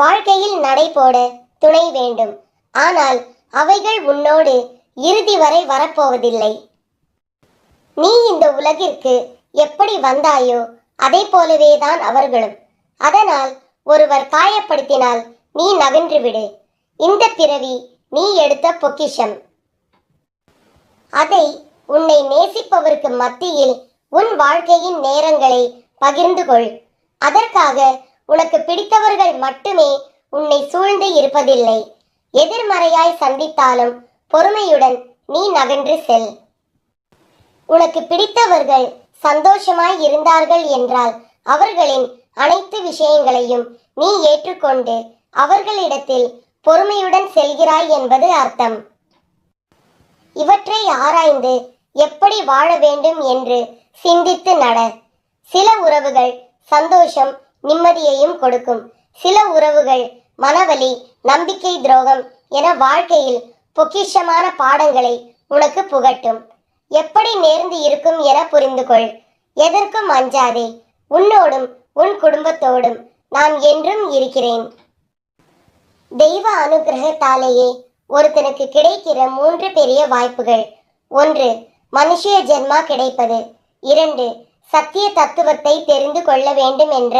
வாழ்க்கையில் நடை போட துணை வேண்டும். ஆனால் அவைகள் உன்னோடு இறுதி வரை வரப்போவதில்லை. நீ இந்த உலகிற்கு எப்படி வந்தாயோ அதை போலவேதான் அவர்களும். அதனால் ஒருவர் காயப்படுத்தினால் நீ நகன்று விடு. இந்த பிறவி நீ எடுத்த பொக்கிஷம். அதை உன்னை நேசிப்பவருக்கு மத்தியில் உன் வாழ்க்கையின் நேரங்களை பகிர்ந்து கொள். அதற்காக உனக்கு பிடித்தவர்கள் மட்டுமே உன்னை சூழ்ந்து இருப்பதில்லை. எதிர்மறையாய் சந்தித்தாலும் பொறுமையுடன் நீ நகன்று செல். உனக்கு பிடித்தவர்கள் சந்தோஷமாய் இருந்தார்கள் என்றால் அவர்களின் அனைத்து விஷயங்களையும் நீ ஏற்றுக்கொண்டு அவர்களிடத்தில் பொறுமையுடன் செல்கிறாய் என்பது அர்த்தம். இவற்றை ஆராய்ந்து எப்படி வாழ வேண்டும் என்று சிந்தித்து நட. சில உறவுகள் சந்தோஷம் நிம்மதியையும் கொடுக்கும். சில உறவுகள் மனவலி நம்பிக்கை துரோகம் என வாழ்க்கையில் பொக்கிஷமான பாடங்களை உனக்கு புகட்டும். எப்படி நேர்ந்து இருக்கும் என புரிந்து கொள். எதற்கும் அஞ்சாதே. உன்னோடும் உன் குடும்பத்தோடும் நான் என்றும் இருக்கிறேன். தெய்வ அனுகிரகத்தாலேயே ஒருத்தனுக்கு கிடைக்கிற 3 பெரிய வாய்ப்புகள். 1. மனுஷிய ஜென்மா கிடைப்பது. 2. சத்திய தத்துவத்தை தெரிந்து கொள்ள வேண்டும் என்ற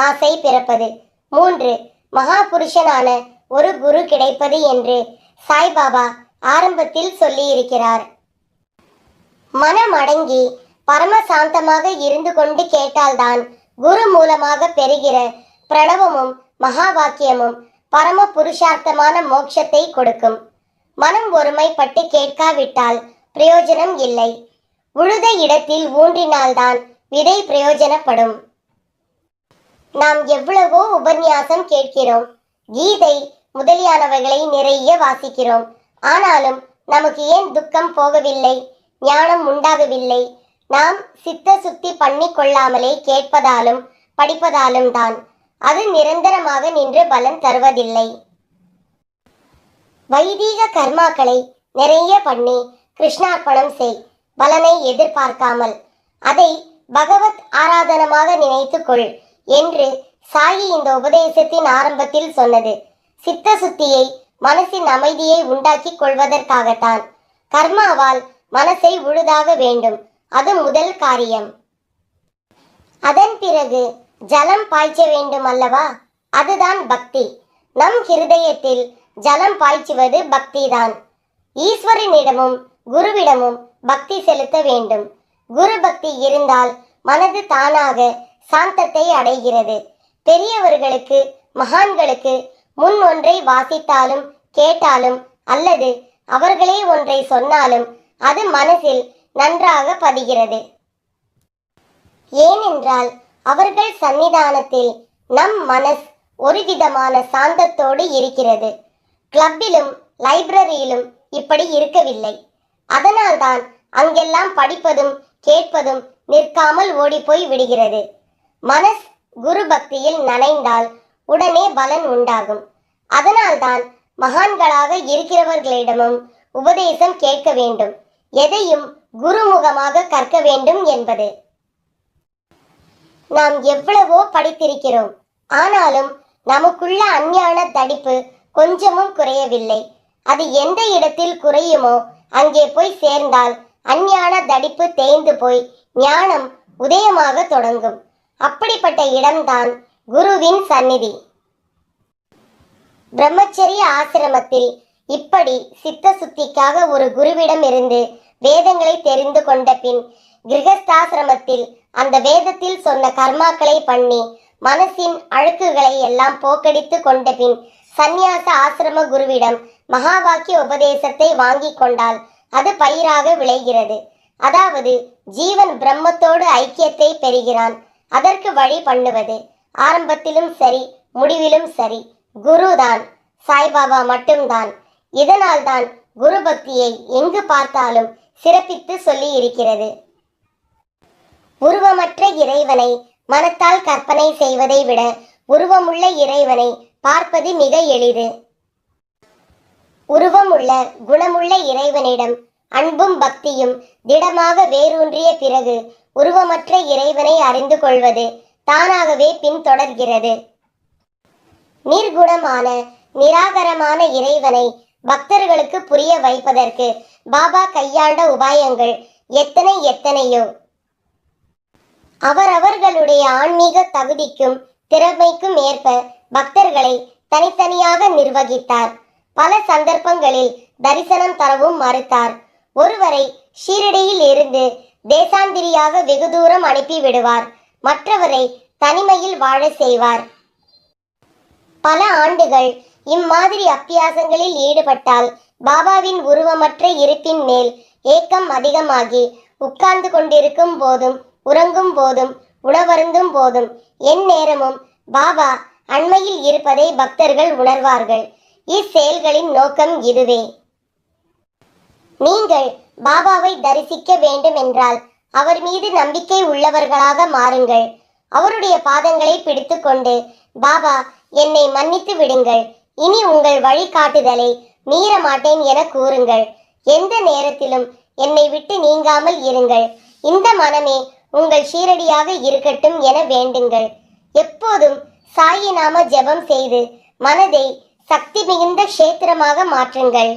ஆசை பிறப்பது. 3. மகா புருஷனான ஒரு குரு கிடைப்பது என்று சாய்பாபா ஆரம்பத்தில் சொல்லியிருக்கிறார். மனமடங்கி பரமசாந்தமாக இருந்து கொண்டு கேட்டால்தான் குரு மூலமாக பெறுகிற பிரணவமும் மகா வாக்கியமும் பரம புருஷார்த்தமான மோட்சத்தை கொடுக்கும். மனம் ஒருமைப்பட்டு கேட்காவிட்டால் பிரயோஜனம் இல்லை. உழுத இடத்தில் ஊன்றினால்தான் விதை பிரயோஜனப்படும். நாம் எவ்வளவோ உபன்யாசம் கேட்கிறோம், கீதை முதலியானவைகளை நிறைய வாசிக்கிறோம். ஆனாலும் நமக்கு ஏன் துக்கம் போகவில்லை, ஞானம் உண்டாகவில்லை? நாம் சித்த சுத்தி பண்ணி கொள்ளாமலே கேட்பதாலும் படிப்பதாலும் தான். அது நிரந்தரமாக நின்று பலன் தருவதில்லை. வைதீக கர்மாக்களை நிறைய பண்ணி கிருஷ்ணார்ப்பணம் செய், பலனை எதிர்பார்க்காமல். அதை பகவத் ஆராதனமாக நினைத்து கொள் என்று சாயி இந்த உபதேசத்தின் ஆரம்பத்தில் சொன்னது. சித்த சுத்தியை மனசின் அமைதியை உண்டாக்கி கொள்வதற்காகத்தான். கர்மாவால் மனசை உழுதாக வேண்டும். அது முதல் காரியம். அதன் பிறகு ஜலம் பாய்ச்ச வேண்டும் அல்லவா? அதுதான் பக்தி. நம் ஹிருதயத்தில் ஜலம் பாய்ச்சுவது பக்திதான். ஈஸ்வரனிடமும் குருவிடமும் பக்தி செலுத்த வேண்டும். குரு பக்தி இருந்தால் மனது தானாக சாந்தத்தை அடைகிறது. பெரியவர்களுக்கு மகான்களுக்கு முன் ஒன்றை வாசித்தாலும் கேட்டாலும் அல்லது அவர்களே ஒன்றை சொன்னாலும் அது மனசில் நன்றாக பதிகிறது. ஏனென்றால் அவர்கள் சன்னிதானத்தில் நம் மனஸ் ஒரு விதமான சாந்தத்தோடு இருக்கிறது. கிளப்பிலும் லைப்ரரியிலும் இப்படி இருக்கவில்லை. அதனால்தான் அங்கெல்லாம் படிப்பதும் கேட்பதும் நிற்காமல் ஓடிப்போய் விடுகிறது. மனஸ் குரு பக்தியில் நனைந்தால் உடனே பலன் உண்டாகும். அதனால்தான் மகான்களாக இருக்கிறவர்களிடமும் உபதேசம் கேட்க வேண்டும். எதையும் குருமுகமாக கற்க வேண்டும் என்பது. நாம் எவ்வளவோ படித்திருக்கிறோம், ஆனாலும் நமக்குள்ள அஞ்ஞான தடிப்பு கொஞ்சமும் குறையவில்லை. அது எந்த இடத்தில் குறையுமோ அங்கே போய் சேர்ந்தால் அஞ்ஞான தடிப்பு தேய்ந்து போய் ஞானம் உதயமாக தொடங்கும். அப்படிப்பட்ட இடம்தான் குருவின் சந்நிதி. பிரம்மச்சரிய ஆசிரமத்தில் இப்படி சித்த சுத்திக்காக ஒரு குருவிடம் இருந்து வேதங்களை தெரிந்து கொண்ட பின் கிரகஸ்தாசிரமத்தில் அந்த வேதத்தில் சொன்ன கர்மாக்களை பண்ணி மனசின் அழுக்குகளை எல்லாம் போக்கடித்து கொண்ட பின் சந்நியாச ஆசிரம குருவிடம் மகா வாக்கிய உபதேசத்தை வாங்கி கொண்டால் அது பயிராக விளைகிறது. அதாவது ஜீவன் பிரம்மத்தோடு ஐக்கியத்தை பெறுகிறான். அதற்கு வழி பண்ணுவது ஆரம்பத்திலும் சரி முடிவிலும் சரி குருதான், சாய்பாபா மட்டும்தான். இதனால்தான் குரு பக்தியை எங்கு பார்த்தாலும் சிறப்பித்து சொல்லி இருக்கிறது. உருவமற்ற இறைவனை மனத்தால் கற்பனை செய்வதை விட உருவமுள்ள இறைவனை பார்ப்பது மிக எளிது. உருவமுள்ள குணமுள்ள இறைவனிடம் அன்பும் பக்தியும் திடமாக வேரூன்றிய பிறகு உருவமற்ற இறைவனை அறிந்து கொள்வது தானாகவே பின்தொடர்கிறது. நிர்குணமான நிராகரமான இறைவனை பக்தர்களுக்கு புரிய வைப்பதற்கு பாபா கையாண்ட உபாயங்கள் எத்தனை எத்தனையோ. அவரவர்களுடைய ஆன்மீக தகுதிக்கும் திறமைக்கும் ஏற்ப பக்தர்களை தனித்தனியாக நிர்வகித்தார். பல சந்தர்ப்பங்களில் தரிசனம் தரவும் மறுத்தார். ஒருவரை ஷீரடியில் இருந்து தேசாந்திரியாக வெகு தூரம் அனுப்பி விடுவார். மற்றவரை தனிமையில் வாழ செய்வார். பல ஆண்டுகள் இம்மாதிரி அப்பியாசங்களில் ஈடுபட்டால் பாபாவின் உருவமற்ற இருப்பின் மேல் ஏக்கம் அதிகமாகி உட்கார்ந்து கொண்டிருக்கும் போதும் உறங்கும் போதும் உணவருந்தும் போதும் எந்நேரமும் பாபா அண்மையில் இருப்பதை பக்தர்கள் உணர்வார்கள். இச்செயல்களின் நோக்கம் இதுவே. நீங்கள் பாபாவை தரிசிக்க வேண்டும் என்றால் அவர் மீது நம்பிக்கை உள்ளவர்களாக மாறுங்கள். அவருடைய பாதங்களை பிடித்து கொண்டு, பாபா என்னை மன்னித்து விடுங்கள், இனி உங்கள் வழிகாட்டுதலை மீற மாட்டேன் என கூறுங்கள். எந்த நேரத்திலும் என்னை விட்டு நீங்காமல் இருங்கள். இந்த மனமே உங்கள் ஷீரடியாக இருக்கட்டும் என வேண்டுங்கள். எப்போதும் சாயி நாம ஜெபம் செய்து மனதை சக்தி மிகுந்த க்ஷேத்திரமாக மாற்றுங்கள்.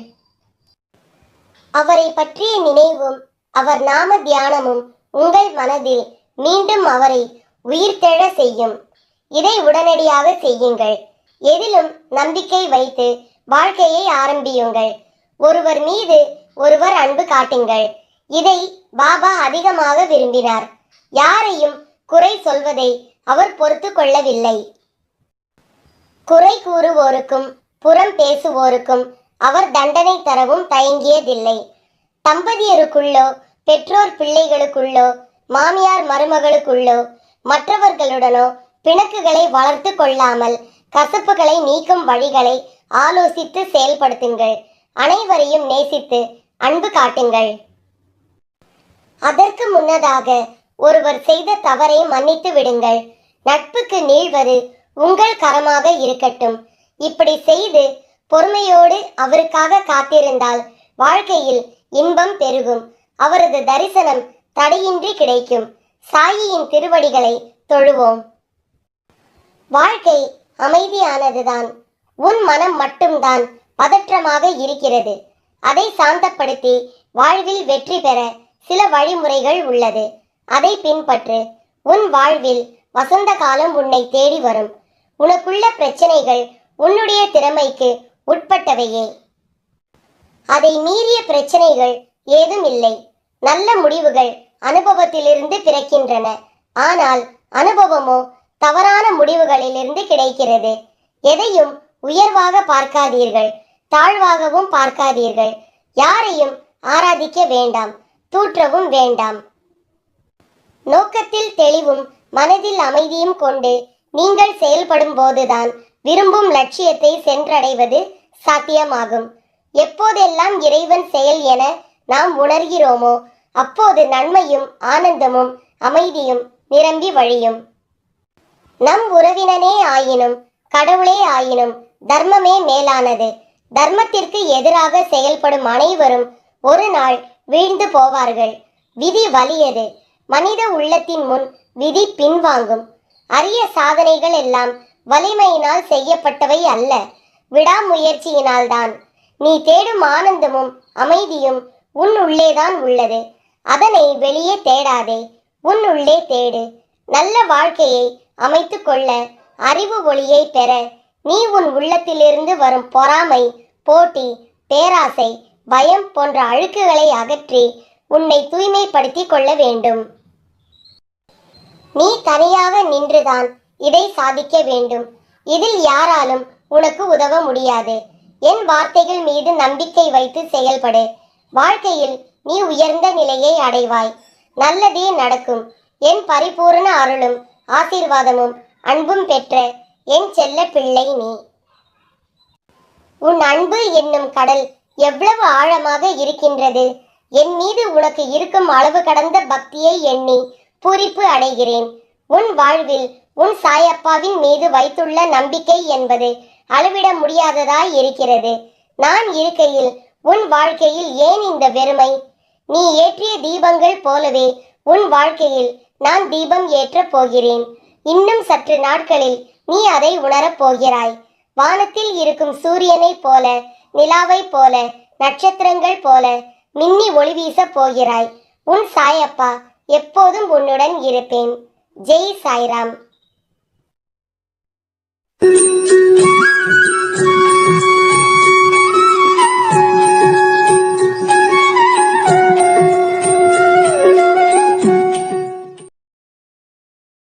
அவரை பற்றிய நினைவும் அவர் நாம தியானமும் உங்கள் மனதில் மீண்டும் அவரை உயிர்த்தெழ செய்யும். இதை உடனடியாக செய்யுங்கள். எதிலும் நம்பிக்கை வைத்து வாழ்க்கையை ஆரம்பியுங்கள். ஒருவர் மீது ஒருவர் அன்பு காட்டுங்கள். இதை பாபா அதிகமாக விரும்பினார். யாரையும் குறை சொல்வதை அவர் பொறுத்து கொள்ளவில்லை. குறை கூறுவோருக்கும் புறம் பேசுவோருக்கும் அவர் தண்டனை தரவும் தயங்கியதில்லை. தம்பதியருக்குள்ளோ பெற்றோர் பிள்ளைகளுக்குள்ளோ மாமியார் மருமகளுக்குள்ளோ மற்றவர்களுடனோ பிணக்குகளை வளர்த்து கொள்ளாமல் கசப்புகளை நீக்கும் வழிகளை ஆலோசித்து செயல்படுத்துங்கள். அனைவரையும் நேசித்து அன்பு காட்டுங்கள். அதற்கு முன்னதாக ஒருவர் செய்த தவறை மன்னித்து விடுங்கள். நட்புக்கு நீள்வது உங்கள் கரமாக இருக்கட்டும். இப்படி செய்து பொறுமையோடு அவருக்காக காத்திருந்தால் வாழ்க்கையில் இன்பம் பெருகும். அவரது தரிசனம் தடையின்றி கிடைக்கும். சாயியின் திருவடிகளை தொழுவோம். வாழ்க்கை அமைதியானதுதான். உன் மனம் மட்டும்தான் பதற்றமாக இருக்கிறது. அதை சாந்தப்படுத்தி வாழ்வில் வெற்றி பெற சில வழிமுறைகள் உள்ளது. அதை பின்பற்று. உன் வாழ்வில் வசந்த காலம் உன்னை தேடி வரும். உனக்குள்ள பிரச்சனைகள் உன்னுடைய திறமைக்கு உட்பட்டவையே. அதை மீறிய பிரச்சனைகள் ஏதும் இல்லை. நல்ல முடிவுகள் அனுபவத்திலிருந்து பிறக்கின்றன. ஆனால் அனுபவமோ தவறான முடிவுகளிலிருந்து கிடைக்கிறது. எதையும் உயர்வாக பார்க்காதீர்கள், தாழ்வாகவும் பார்க்காதீர்கள். யாரையும் ஆராதிக்க வேண்டாம், தூற்றவும் வேண்டாம். நோக்கத்தில் தெளிவும் மனதில் அமைதியும் கொண்டு நீங்கள் செயல்படும் போதுதான் விரும்பும் லட்சியத்தை சென்றடைவது சாத்தியமாகும். எப்போதெல்லாம் இறைவன் செயல் என நாம் உணர்கிறோமோ அப்போது நன்மையும் ஆனந்தமும் அமைதியும் நிரம்பி வழியும். நம் உறவினனே ஆயினும் கடவுளே ஆயினும் தர்மமே மேலானது. தர்மத்திற்கு எதிராக செயல்படும் அனைவரும் ஒரு நாள் வீழ்ந்து போவார்கள். விதி வலியது. மனித உள்ளத்தின் முன் விதி பின்வாங்கும். அரிய சாதனைகள் எல்லாம் வலிமையினால் செய்யப்பட்டவை அல்ல, விடாமுயற்சியினால்தான். நீ தேடும் ஆனந்தமும் அமைதியும் உன் உள்ளேதான் உள்ளது. அதனை வெளியே தேடாதே, உன் உள்ளே தேடு. நல்ல வாழ்க்கையை அமைத்து கொள்ள அறிவு ஒளியை பெற நீ உன் உள்ளத்திலிருந்து வரும் பொறாமை, போட்டி, பேராசை, பயம் போன்ற அழுக்குகளை அகற்றி உன்னை தூய்மைப்படுத்தி கொள்ள வேண்டும். நீ தனியாக நின்றுதான் இதை சாதிக்க வேண்டும். இதில் யாராலும் உனக்கு உதவ முடியாது. என் வார்த்தைகள் மீது நம்பிக்கை வைத்து செயல்படு. வாழ்க்கையில் நீ உயர்ந்த நிலையை அடைவாய். நல்லதே நடக்கும். என் பரிபூர்ண அருளும் ஆசீர்வாதமும் அன்பும் பெற்ற என் செல்ல பிள்ளை நீ. உன் அன்பு என்னும் கடல் எவ்வளவு ஆழமாக இருக்கின்றது. என் மீது உனக்கு இருக்கும் அளவு கடந்த பக்தியை எண்ணி பூரிப்பு அடைகிறேன். உன் வாழ்வில் உன் சாயப்பாவின் மீது வைத்துள்ள நம்பிக்கை என்பது அளவிட முடியாததாய் இருக்கிறது. நான் இருக்கையில் உன் வாழ்க்கையில் ஏன் இந்த வெறுமை? நீ ஏற்றிய தீபங்கள் போலவே உன் வாழ்க்கையில் நான் தீபம் ஏற்றப் போகிறேன். இன்னும் சற்று நாட்களில் நீ அதை உணரப் போகிறாய். வானத்தில் இருக்கும் சூரியனைப் போல, நிலாவைப் போல, நட்சத்திரங்கள் போல மின்னி ஒளி வீச போகிறாய். உன் சாயப்பா எப்போதும் உன்னுடன் இருப்பேன். ஜெய் சாய்ராம்.